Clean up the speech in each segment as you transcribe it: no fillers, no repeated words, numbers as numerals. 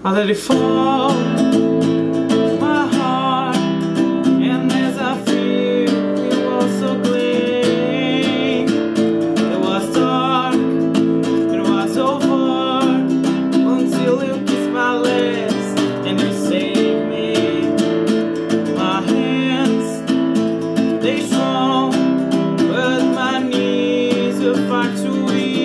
I let it fall, my heart, and as I feel, it was so clean. It was dark, it was over, until you kissed my lips, and you saved me. My hands, they strong, but my knees are far too weak.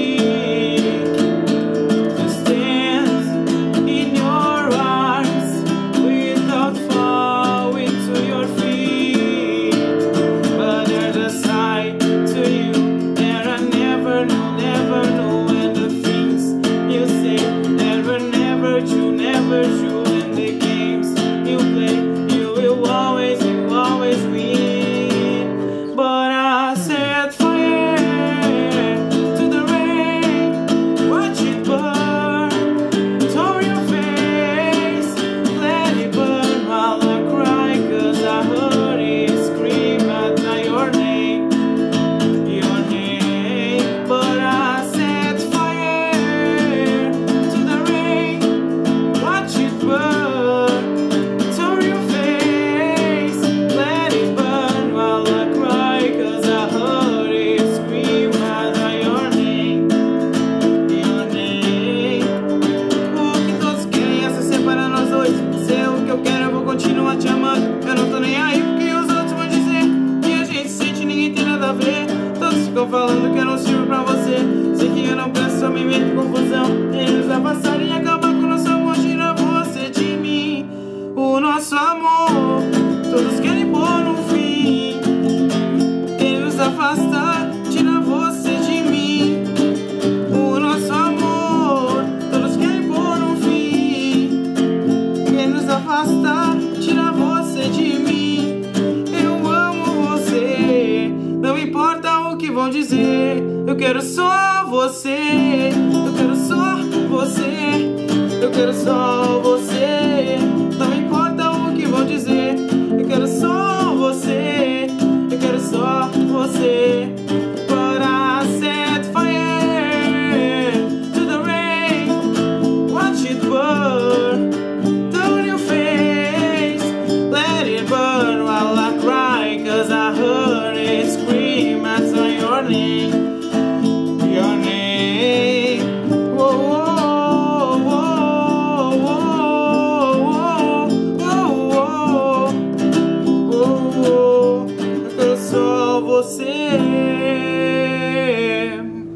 Ficam falando que eu não sirvo pra você. Sei que eu não penso, só me meto em confusão. Eles afastarem e acabar com o nosso amor. Tira você de mim, o nosso amor. Todos querem pôr um fim. Querem nos afastar, tira você de mim, o nosso amor. Todos querem pôr um fim. Querem nos afastar, tira você de mim. Eu amo você, não importa o que vão dizer. Eu quero só você, eu quero só você, eu quero só você. Não importa o que vão dizer. Eu quero só você, eu quero só você. But I set fire to the rain, watch it burn down your face. Let it burn while I cry, cause I heard it scream out your name.